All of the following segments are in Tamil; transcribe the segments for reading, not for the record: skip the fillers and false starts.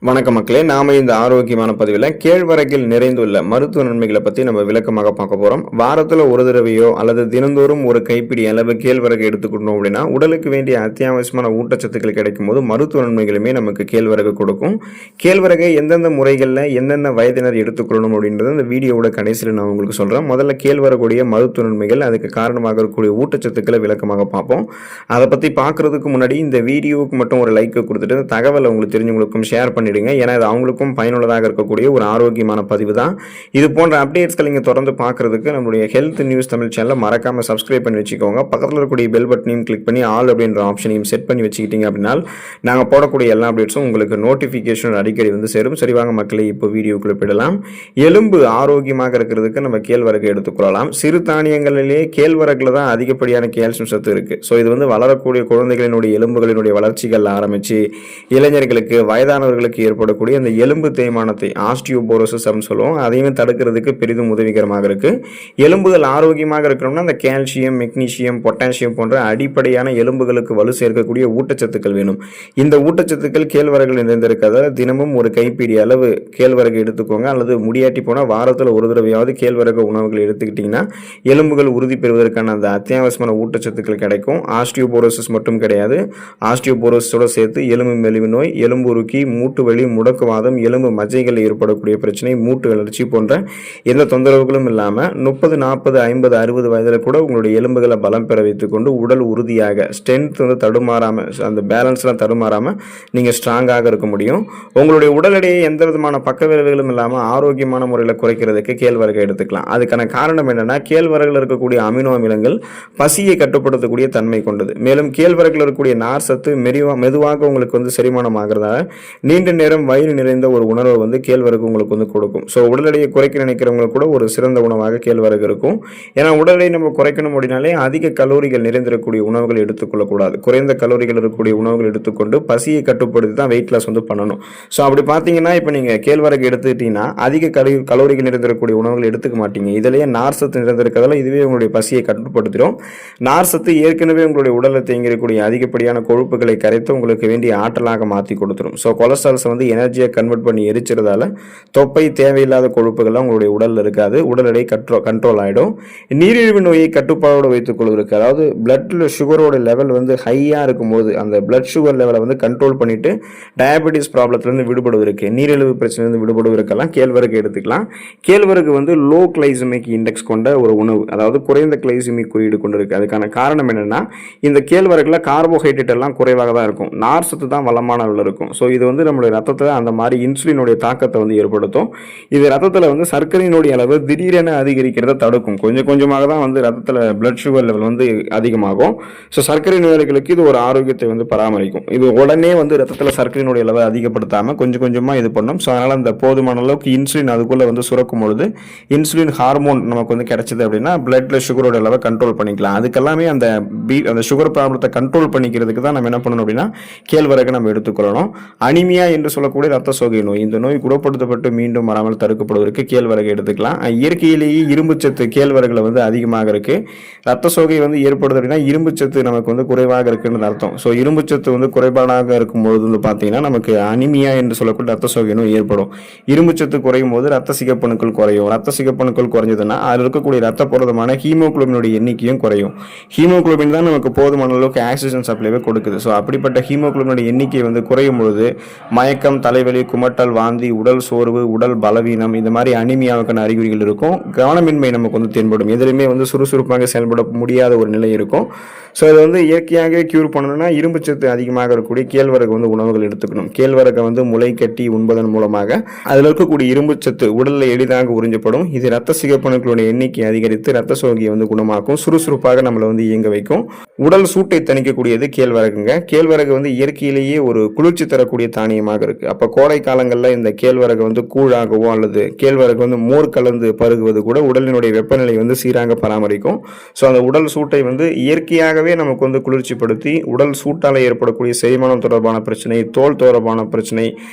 வணக்க மக்களே, நாம இந்த ஆரோக்கியமான பதிவில் கேழ்வரகில் நிறைந்துள்ள மருத்துவ நன்மைகளை பற்றி நம்ம விளக்கமாக பார்க்க போகிறோம். வாரத்தில் ஒரு தடவையோ அல்லது தினந்தோறும் ஒரு கைப்பிடி அளவு கேழ்வரகு எடுத்துக்கணும் அப்படின்னா உடலுக்கு வேண்டிய அத்தியாவசியமான ஊட்டச்சத்துக்கள் கிடைக்கும் போது மருத்துவ நன்மைகளுமே நமக்கு கேழ்வரகு கொடுக்கும். கேழ்வரகை எந்தெந்த முறைகளில் எந்தெந்த வயதினர் எடுத்துக்கொள்ளணும் அப்படின்றது இந்த வீடியோவோட கடைசியில் நான் உங்களுக்கு சொல்கிறேன். முதல்ல கேழ்வரகுடைய மருத்துவ நன்மைகள், அதுக்கு காரணமாக இருக்கக்கூடிய ஊட்டச்சத்துக்களை விளக்கமாக பார்ப்போம். அதை பற்றி பார்க்குறதுக்கு முன்னாடி இந்த வீடியோவுக்கு மட்டும் ஒரு லைக் கொடுத்துட்டு இந்த தகவலை உங்களுக்கு தெரிஞ்சவங்களுக்கும் ஷேர் பண்ணிடுங்க. ஏன்னா இது அவங்களுக்கும் பயனுள்ளதாக இருக்கக்கூடிய ஒரு ஆரோக்கியமான பதிவு தான். இது போன்ற அப்டேட்ஸ்கள் நீங்கள் தொடர்ந்து பார்க்கறதுக்கு நம்மளுடைய ஹெல்த் நியூஸ் தமிழ் சேனலை மறக்காம சப்ஸ்கிரைப் பண்ணி வச்சுக்கோங்க. பக்கத்தில் இருக்கக்கூடிய பெல் பட்டனையும் கிளிக் பண்ணி ஆல் அப்படின்ற ஆப்ஷனையும் செட் பண்ணி வச்சுக்கிட்டீங்க அப்படின்னா நாங்கள் போடக்கூடிய எல்லா அப்டேட்ஸும் உங்களுக்கு நோட்டிஃபிகேஷன் அடிக்கடி வந்து சேரும். சரி, வாங்க மக்களே, இப்போ வீடியோக்குள்ள போயிடலாம். எலும்பு ஆரோக்கியமாக இருக்கிறதுக்கு நம்ம கேழ்வரகு எடுத்துக்கொள்ளலாம். சிறு தானியங்களிலே கேழ்வரகுல தான் அதிகப்படியான கேல்சியம் சத்து இருக்குது. ஸோ இது வந்து வளரக்கூடிய குழந்தைகளினுடைய எலும்புகளினுடைய வளர்ச்சிகள் ஆரம்பித்து இளைஞர்களுக்கு, வயதானவர்களுக்கு ஏற்படக்கூடிய அந்த எலும்பு தேய்மானத்தை ஆஸ்டியோபோரோசிஸ் அப்படின்னு சொல்லுவோம், அதையும் தடுக்கிறதுக்கு பெரிதும் உதவிகரமாக இருக்கு. எலும்புகள் ஆரோக்கியமாக இருக்கணும்னா அந்த கால்சியம், மெக்னீசியம், பொட்டாசியம் போன்ற அடிப்படையான எலும்புகளுக்கு வலு சேர்க்கக்கூடிய ஊட்டச்சத்துக்கள் வேணும். இந்த ஊட்டச்சத்துக்கள் கேழ்வரகில் நிறைந்திருக்கிறதால தினமும் ஒரு கைப்பிடி அளவு கேழ்வரகு எடுத்துக்கோங்க. அல்லது முடியாட்டி போனால் வாரத்தில் ஒரு தடவையாவது கேழ்வரகு உணவுகள் எடுத்துக்கிட்டிங்கன்னா எலும்புகள் உறுதி பெறுவதற்கான அந்த அத்தியாவசியமான ஊட்டச்சத்துக்கள் கிடைக்கும். ஆஸ்டியோபோரோசிஸ் மட்டும் கிடையாது, ஆஸ்டியோபோரோசிஸோட சேர்த்து எலும்பு மெலிவு நோய், எலும்பு உருக்கி, மூட்டு வலி, முடக்குவாதம், எலும்பு மஜ்ஜைகளில் ஏற்படக்கூடிய பிரச்சனை, மூட்டு வளர்ச்சி போன்ற எந்த தொந்தரவுகளும் இல்லாமல் 30, 40, 50, 60 வயதில் கூட உங்களுடைய எலும்புகளை பலம் பெற வைத்துக் கொண்டு உடல் உறுதியாக, ஸ்ட்ரென்த் வந்து தடுமாறாமல், அந்த பேலன்ஸ்லாம் தடுமாறாமல் நீங்கள் ஸ்ட்ராங்காக இருக்க முடியும். உங்களுடைய உடல் எடையை எந்த விதமான பக்க விளைவுகளும் இல்லாமல் ஆரோக்கியமான முறையில் குறைக்கிறதுக்கு கேழ்வரகை எடுத்துக்கலாம். அதுக்கான காரணம் என்னன்னா, கேழ்வரகில் இருக்கக்கூடிய அமினோ அமிலங்கள் பசியை கட்டுப்படுத்தக்கூடிய தன்மை கொண்டது. மேலும் கேழ்வரகில் இருக்கக்கூடிய நார் சத்து மெதுவாக உங்களுக்கு வந்து செரிமானம் ஆகிறதால நீண்ட நேரம் வயிறு நிறைந்த ஒரு உணர்வை வந்து கேழ்வரகு உங்களுக்கு வந்து கொடுக்கும். ஸோ உடல் எடையை குறைக்க நினைக்கிறவங்களுக்கு கூட ஒரு சிறந்த உணவாக கேழ்வரகு இருக்கும். ஏன்னா உடல் எடை நம்ம குறைக்கணும் அப்படின்னாலே அதிக கலோரிகள் நிறைந்திருக்கக்கூடிய உணவுகள் எடுத்துக்கொள்ளக்கூடாது. குறைந்த கலோரிகள் இருக்கக்கூடிய உணவுகள் எடுத்துக்கொண்டு பசியை கட்டுப்படுத்தி தான் வெயிட் லாஸ் வந்து பண்ணணும். ஸோ அப்படி பார்த்தீங்கன்னா இப்போ நீங்கள் கேழ்வரகு எடுத்துக்கிட்டீங்கன்னா அதிக கலோரிகள் நிறைந்திருக்கக்கூடிய உணவுகள் எடுத்துக்க மாட்டீங்க. இதிலேயே நார் சத்து நிறைந்திருக்கிறதால இதுவே உங்களுடைய பசியை கட்டுப்படுத்திடும். நார் சத்து ஏற்கனவே உங்களுடைய உடலில் தேங்கியிருக்கக்கூடிய அதிகப்படியான கொழுப்புகளை கரைத்து உங்களுக்கு வேண்டிய ஆற்றலாக மாற்றி கொடுத்துரும். ஸோ கொலஸ்ட்ரால்ஸை வந்து எனர்ஜியை கன்வெர்ட் பண்ணி எரிச்சிறதால தொப்பை, தேவையில்லாத கொழுப்புகள்லாம் உங்களுடைய உடலில் இருக்காது. உடல் எடை கண்ட்ரோல் ஆகிடும். நீரிழிவு நோயை கட்டுப்பாடோடு வைத்துக் கொள்வதற்கு, அதாவது பிளட்ல சுகரோட லெவல் வந்து ஹையாக இருக்கும்போது அந்த பிளட் சுகர் லெவலை வந்து கண்ட்ரோல் பண்ணிட்டு டயபெட்டிஸ் ப்ராப்ளத்திலிருந்து விடுபடுவதற்கு, நீரிழிவு பிரச்சனையிலிருந்து விடுபடுவதற்கெல்லாம் கேழ்வரகு எடுத்துக்கலாம். கேழ்வரகு வந்து லோ கிளைசமிக் இண்டெக்ஸ் கொண்ட ஒரு உணவு, அதாவது குறைந்த கிளைசமிக் குறியீடு கொண்டு இருக்கு. அதுக்கான காரணம் என்னன்னா, இந்த கேழ்வரகுல கார்போஹைட்ரேட் எல்லாம் குறைவாக தான் இருக்கும், நார் சத்து தான் வளமான அளவில் இருக்கும். ஸோ இது வந்து நம்மளுடைய ரத்தத்தில் அந்த மாதிரி இன்சுலினுடைய தாக்கத்தை வந்து ஏற்படுத்தும். இது ரத்தத்தில் வந்து சர்க்கரையினுடைய அளவு திடீரென அதிகரிக்கிறத தடுக்கும். கொஞ்சம் கொஞ்சமாக தான் வந்து ரத்தத்தில் பிளட் சுகர் லெவல் வந்து அதிகமாகும். ஸோ சர்க்கரை நோயாளிகளுக்கு இது ஒரு ஆரோக்கியத்தை வந்து பராமரிக்கும். இது உடனே வந்து ரத்தத்தில் சர்க்கரையினுடைய அளவை அதிகப்படுத்தாமல் கொஞ்சம் கொஞ்சமாக இது பண்ணும். ஸோ அதனால் அந்த போதுமான அளவுக்கு இன்சுலின் அதுக்குள்ளே வந்து சுரக்கும் பொழுது இன்சுலின் ஹார்மோன் நமக்கு வந்து கிடைச்சது அப்படின்னா பிளட்ல சுகரோட அளவை கண்ட்ரோல் பண்ணிக்கலாம். அதுக்கெல்லாமே அந்த சுகர் ப்ராப்ளத்தை கண்ட்ரோல் பண்ணிக்கிறதுக்கு தான் நம்ம என்ன பண்ணணும் அப்படின்னா கேழ்வரகு நம்ம எடுத்துக்கொள்ளணும். அனிமியா என்று சொல்லக்கூடிய ரத்த சோகை நோய், இந்த நோய் குணப்படுத்தப்பட்டு மீண்டும் வராமல் தடுக்கப்படுவதற்கு கேழ்வரகு எடுத்துக்கலாம். இயற்கையிலேயே இரும்பு சத்து கேழ்வரகுல வந்து அதிகமாக இருக்கு. ரத்த சோகை வந்து ஏற்படுது அப்படின்னா இரும்பு சத்து நமக்கு வந்து குறைவாக இருக்குன்னு அர்த்தம். ஸோ இரும்பு சத்து வந்து குறைபாடாக இருக்கும்போது வந்து பார்த்தீங்கன்னா நமக்கு அனிமியா என்று சொல்லக்கூடிய ரத்த சோகை நோய் ஏற்படும். இரும்பு சத்து குறையும் போது ரத்த சிகப்பணுக்கள் குறையும். ரத்த சிகப்பணுக்கள் குறைஞ்சதுன்னா அதில் இருக்கக்கூடிய ரத்த புரதமான ஹீமோகுளோபினுடைய எண்ணிக்கையும் குறையும். ஹீமோகுளோபின் தான் நமக்கு போதுமான அளவுக்கு ஆக்சிஜன் சப்ளைவே கொடுக்குது. ஸோ அப்படிப்பட்ட ஹீமோகுளோபினுடைய எண்ணிக்கை வந்து குறையும் பொழுது மயக்கம், தலைவலி, குமட்டல், வாந்தி, உடல் சோர்வு, உடல் பலவீனம், இந்த மாதிரி அனிமியாவுக்கான அறிகுறிகள் இருக்கும். கவனமின்மை நமக்கு வந்து தென்படும். எதிலுமே வந்து சுறுசுறுப்பாக செயல்பட முடியாத ஒரு நிலை இருக்கும். ஸோ இது வந்து இயற்கையாக கியூர் பண்ணணும்னா இரும்பு சத்து அதிகமாக இருக்கக்கூடிய கேழ்வரகு வந்து உணவுகள் எடுத்துக்கணும். கேழ்வரகை வந்து முளை கட்டி உண்பதன் மூலமாக அதில் இருக்கக்கூடிய இரும்பு சத்து உடலில் எளிதாக உறிஞ்சப்படும். இது ரத்த சிகப்பணுக்களுடைய எண்ணிக்கை அதிகரித்து ரத்த சோகையை வந்து குணமாக்கும். சுறுசுறுப்பாக நம்மளை வந்து இயங்க வைக்கும். உடல் சூட்டை தணிக்கக்கூடியது கேழ்வரகுங்க. கேழ்வரகு வந்து இயற்கையிலேயே ஒரு குளிர்ச்சி தரக்கூடிய தானியமாக இருக்கு. அப்போ கோடை காலங்களில் இந்த கேழ்வரகு வந்து கூழாகவோ அல்லது கேழ்வரகு வந்து மோர் கலந்து பருகுவது கூட உடலினுடைய வெப்பநிலை வந்து சீராக பராமரிக்கும். ஸோ அந்த உடல் சூட்டை வந்து இயற்கையாகவே நமக்கு வந்து குளிர்ச்சிப்படுத்தி உடல் சூட்டால் ஏற்படக்கூடிய செரிமானம் தொடர்பான பிரச்சனை, தோல் தொடர்பான பிரச்சனை,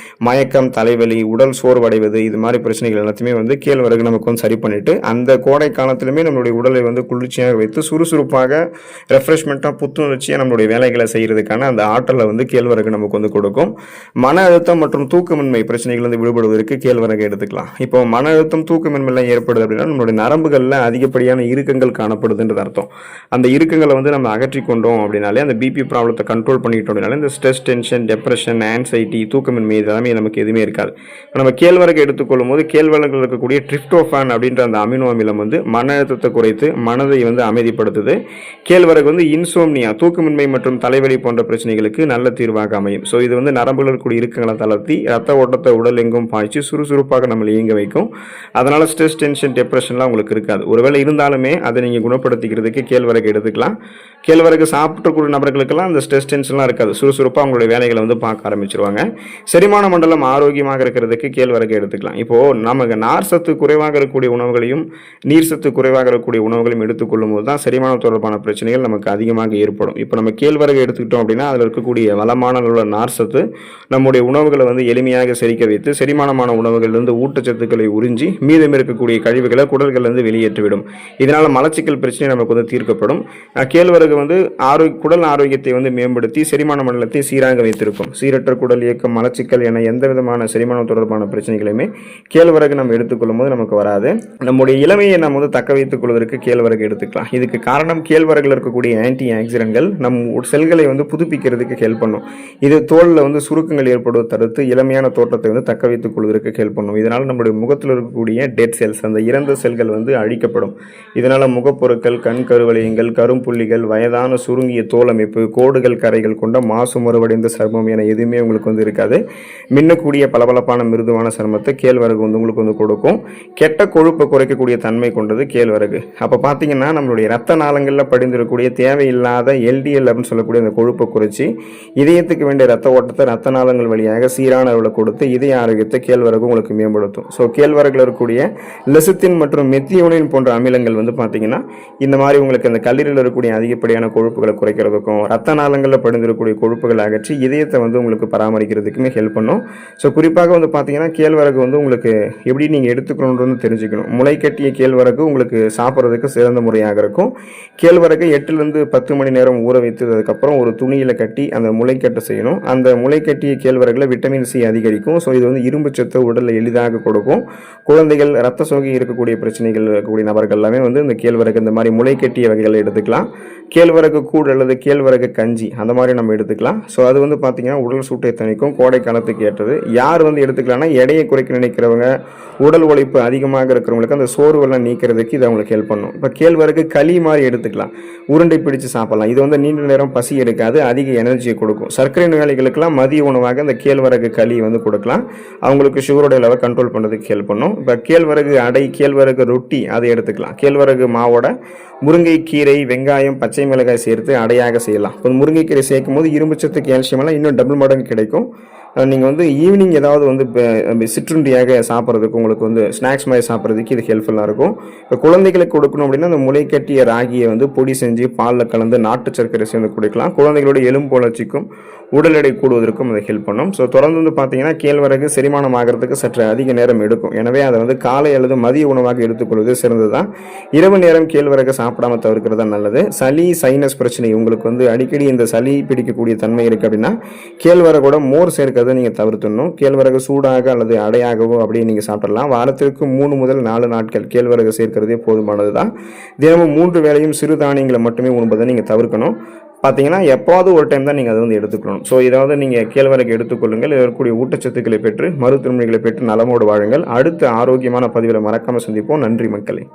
மயக்கம், தலைவலி, உடல் சோர்வடைவது, இது மாதிரி பிரச்சனைகள் எல்லாத்தையுமே வந்து கேழ்வரகு நமக்கு வந்து சரி பண்ணிட்டு அந்த கோடை காலத்திலுமே நம்மளுடைய உடலை வந்து குளிர்ச்சியாக வைத்து சுறுசுறுப்பாக ரெஃப்ரெஷ்மெண்ட்டாக புத்துணர்ச்சியாக நம்மளுடைய வேலைகளை செய்கிறதுக்கான அந்த ஆற்றலை வந்து கேழ்வரகு நமக்கு வந்து கொடுக்கும். மன அழுத்தம் மற்றும் தூக்கமின்மை பிரச்சனைகள் வந்து விடுபடுவதற்கு கேழ்வரகு எடுத்துக்கலாம். இப்போ மன அழுத்தம் தூக்கமின்மைலாம் ஏற்படுது அப்படின்னா நம்மளுடைய நரம்புகளில் அதிகப்படியான இறுக்கங்கள் காணப்படுதுன்றது அர்த்தம். அந்த இறுக்கங்களை வந்து நம்ம அகற்றி கொண்டோம் அப்படின்னாலே அந்த பிபி ப்ராப்ளத்தை கண்ட்ரோல் பண்ணிட்டோம் அப்படின்னாலே இந்த ஸ்ட்ரெஸ், டென்ஷன், டிப்ரெஷன், ஆன்சைட்டி, தூக்கமின்மை இதெல்லாமே நமக்கு எதுவுமே இருக்காது. நம்ம கேழ்வரகு எடுத்துக்கொள்ளும் போது கேழ்வரகில் இருக்கக்கூடிய ட்ரிப்டோஃபான் அப்படின்ற அந்த அமினோ அமிலம் வந்து மன அழுத்தத்தை குறைத்து மனதை வந்து அமைதிப்படுத்துது. கேழ்வரகு வந்து இன்சோம்னியா, தூக்கமின்மை மற்றும் தலைவலி போன்ற பிரச்சனைகளுக்கு நல்ல தீர்வாக அமையும். ஸோ இது வந்து நரம்புல இருக்கக்கூடிய இறுக்கங்களை தளர்த்தி ரத்த ஓட்டத்தை உடல் எங்கும் பாய்ச்சி சுறுசுறுப்பாக நம்மளை இயங்க வைக்கும். அதனால ஸ்ட்ரெஸ், டென்ஷன், டிப்ரெஷன்லாம் உங்களுக்கு இருக்காது. ஒருவேளை இருந்தாலுமே அதை நீங்கள் குணப்படுத்திக்கிறதுக்கு கேழ்வரகு எடுத்துக்கலாம். கேழ்வரகு சாப்பிட்டக்கூடிய நபர்களுக்கெல்லாம் அந்த ஸ்ட்ரெஸ், டென்ஷன்லாம் இருக்காது. சுறுசுறுப்பாக அவங்களுடைய வேலைகளை வந்து பார்க்க ஆரம்பிச்சிருவாங்க. செரிமான மண்டலம் ஆரோக்கியமாக இருக்கிறதுக்கு கேழ்வரகு எடுத்துக்கலாம். இப்போது நமக்கு நார் சத்து குறைவாக இருக்கக்கூடிய உணவுகளையும் நீர் சத்து குறைவாக இருக்கக்கூடிய உணவுகளையும் எடுத்துக்கொள்ளும் போது தான் செரிமானம் தொடர்பான பிரச்சனைகள் நமக்கு அதிகமாக ஏற்படும். இப்போ நம்ம கேழ்வரகு எடுத்துக்கிட்டோம் அப்படின்னா அதில் இருக்கக்கூடிய வளமான நார் சத்து நம்முடைய உணவுகளை வந்து எளிமையாக செரிக்க வைத்து செரிமானமான உணவுகளிலிருந்து ஊட்டச்சத்துக்களை உறிஞ்சி மீதம் இருக்கக்கூடிய கழிவுகளை குடல்களிலிருந்து வெளியேற்றிவிடும். இதனால் மலச்சிக்கல் பிரச்சனை நமக்கு வந்து தீர்க்கப்படும். கேழ்வரகு வந்து குடல் ஆரோக்கியத்தை வந்து மேம்படுத்தி செரிமான மண்டலத்தை சீராக வைத்திருக்கும். சீரற்ற குடல் இயக்கம், மலச்சிக்கல் என எந்த விதமான செரிமானம் தொடர்பான பிரச்சனைகளையுமே கேழ்வரகு நம்ம எடுத்துக்கொள்ளும் போது நமக்கு வராது. நம்முடைய இளமையை நம்ம வந்து தக்க வைத்துக் கொள்வதற்கு கேழ்வரகு எடுத்துக்கலாம். இதுக்கு காரணம் கேழ்வரகுல இருக்கக்கூடிய ஆன்டி ஆக்சிடென்ட்கள் நம் செல்களை வந்து புதுப்பிக்கிறதுக்கு ஹெல்ப் பண்ணும். இது தோலில் வந்து சுருக்கங்கள் ஏற்படுவதை தடுத்து இளமையான தோற்றத்தை வந்து தக்க வைத்துக் கொள்வதற்கு ஹெல்ப் பண்ணும். இதனால் நம்முடைய முகத்தில் இருக்கக்கூடிய டெட் செல்ஸ், அந்த இறந்த செல்கள் வந்து அழிக்கப்படும். இதனால் முகப்பொருட்கள், கண் கருவளையங்கள், கரும்புள்ளிகள், வயதான சுருங்கிய தோல் அமைப்பு, கோடுகள், கரைகள் கொண்ட மாசு மறுவடைந்த சர்மம் என எதுவுமே உங்களுக்கு வந்து இருக்காது. மின்னக்கூடிய பளபளப்பான மிருதுவான சர்மத்தை கேழ்வரகு வந்து உங்களுக்கு வந்து கொடுக்கும். கெட்ட கொழுப்பை குறைக்கக்கூடிய தன்மை கொண்டது கேழ்வரகு. அப்போ பார்த்தீங்கன்னா நம்மளுடைய ரத்த நாளங்களில் படிந்திருக்கக்கூடிய தேவையில்லாத எல்டிஎல் அப்படின்னு சொல்லக்கூடிய அந்த கொழுப்பை குறைச்சி இதயத்துக்கு வேண்டிய ரத்த ஓட்டத்தை ரத்த நாளங்கள் வழியாக சீரான அளவில் கொடுத்து இதய ஆரோக்கியத்தை கேழ்வரகு உங்களுக்கு மேம்படுத்தும். ஸோ கேழ்வரகுல இருக்கக்கூடிய லெசித்தின் மற்றும் மெத்தியோனின் போன்ற அமிலங்கள் வந்து பார்த்தீங்கன்னா இந்த மாதிரி உங்களுக்கு அந்த கல்லீரலில் இருக்கக்கூடிய அதிகப்படியான கொழுப்புகளை குறைக்கிறதுக்கும் ரத்த நாளங்களில் படிந்திருக்கக்கூடிய கொழுப்புகளை அகற்றி இதயத்தை வந்து உங்களுக்கு பராமரிக்கிறதுக்குமே ஹெல்ப் பண்ணும். ஸோ குறிப்பாக வந்து பார்த்தீங்கன்னா கேழ்வரகு வந்து உங்களுக்கு எப்படி நீங்கள் எடுத்துக்கணுன்றது தெரிஞ்சுக்கணும். முளை கட்டிய கேழ்வரகு உங்களுக்கு சாப்பிட்றதுக்கு சிறந்த முறையாக இருக்கும். கேழ்வரகு 8லிருந்து 10 மணி நேரம் ஊற வைத்ததுக்கப்புறம் ஒரு துணியில் கட்டி அந்த முளைக்கட்டை செய்யணும். அந்த முளைக்கட்டிய கேழ்வரகுல விட்டமின் சி அதிகரிக்கும். ஸோ இது வந்து இரும்பு சத்து உடலில் எளிதாக கொடுக்கும். குழந்தைகள், ரத்த சோகை இருக்கக்கூடிய பிரச்சனைகள் இருக்கக்கூடிய நபர்கள் எல்லாமே வந்து இந்த கேழ்வரகு இந்த மாதிரி முளைக்கட்டிய வகைகளை எடுத்துக்கலாம். கேழ்வரகு கூழ் அல்லது கேழ்வரகு கஞ்சி அந்த மாதிரி நம்ம எடுத்துக்கலாம். ஸோ அது வந்து பார்த்தீங்கன்னா உடல் சூட்டை தணிக்கும், கோடை காலத்துக்கு ஏற்றது. யார் வந்து எடுத்துக்கலாம்னா எடையை குறைக்க நினைக்கிறவங்க, உடல் உழைப்பு அதிகமாக இருக்கிறவங்களுக்கு அந்த சோர்வெல்லாம் நீக்கிறதுக்கு இது அவங்களுக்கு ஹெல்ப் பண்ணும். இப்போ கேழ்வரகு களி மாதிரி எடுத்துக்கலாம், உருண்டை பிடிச்சு சாப்பிடலாம். இது வந்து நீண்ட நேரம் பசி எடுக்காது, அதிக எனர்ஜியை கொடுக்கும். சர்க்கரை நோயாளிகளுக்கெல்லாம் மதிய உணவாக இந்த கேழ்வரகு களி வந்து கொடுக்கலாம். அவங்களுக்கு சுகரோட லெவல் கண்ட்ரோல் பண்ணுறதுக்கு ஹெல்ப் பண்ணும். இப்போ கேழ்வரகு அடை, கேழ்வரகு ரொட்டி அதை எடுத்துக்கலாம். கேழ்வரகு மாவோட முருங்கைக்கீரை, வெங்காயம், பச்சை மிளகாய் சேர்த்து அடையாக செய்யலாம். இப்போ முருங்கைக்கீரை சேர்க்கும் போது இரும்புச்சத்து, கால்சியம் எல்லாம் இன்னும் டபுள் மடங்கு கிடைக்கும். நீங்கள் வந்து ஈவினிங் ஏதாவது வந்து சிற்றுண்டியாக சாப்பிட்றதுக்கு உங்களுக்கு வந்து ஸ்நாக்ஸ் மாதிரி சாப்பிட்றதுக்கு இது ஹெல்ப்ஃபுல்லாக இருக்கும். இப்போ குழந்தைகளுக்கு கொடுக்கணும் அப்படின்னா அந்த முளைக்கட்டிய ராகியை வந்து பொடி செஞ்சு பாலில் கலந்து நாட்டு சர்க்கரை சேர்ந்து குடிக்கலாம். குழந்தைகளோட எலும்பு வளர்ச்சிக்கும் உடல் எடை கூடுவதற்கும் அதை ஹெல்ப் பண்ணும். ஸோ தொடர்ந்து வந்து பார்த்தீங்கன்னா கேழ்வரகு செரிமானம் ஆகிறதுக்கு சற்று அதிக நேரம் எடுக்கும். எனவே அதை வந்து காலை அல்லது மதிய உணவாக எடுத்துக்கொள்வது சிறந்தது தான். இரவு நேரம் கேழ்வரகு சாப்பிடாம தவிர்க்கிறது தான் நல்லது. சளி, சைனஸ் பிரச்சனை உங்களுக்கு வந்து அடிக்கடி இந்த சளி பிடிக்கக்கூடிய தன்மை இருக்குது அப்படின்னா கேழ்வரகோட மோர் சேர்க்க நீங்கள் தவிர்த்துடணும். கேழ்வரகு சூடாக அல்லது அடையாகவோ அப்படியே நீங்கள் சாப்பிடலாம். வாரத்திற்கு 3 முதல் 4 நாட்கள் கேழ்வரகு சேர்க்கிறதே போதுமானது தான். தினமும் 3 வேளையும் சிறுதானியங்களை மட்டுமே உண்பதை நீங்கள் தவிர்க்கணும். பார்த்தீங்கன்னா எப்போது ஒரு டைம் தான் நீங்கள் அதை வந்து எடுத்துக்கணும். ஸோ இதாவது நீங்கள் கேழ்வரகு எடுத்துக்கொள்ளுங்கள். இதில் இருக்கக்கூடிய ஊட்டச்சத்துக்களை பெற்று மருத்துவமனைகளை பெற்று நலமோடு வாழுங்கள். அடுத்த ஆரோக்கியமான பதிவில் மறக்காமல் சந்திப்போம். நன்றி மக்களே.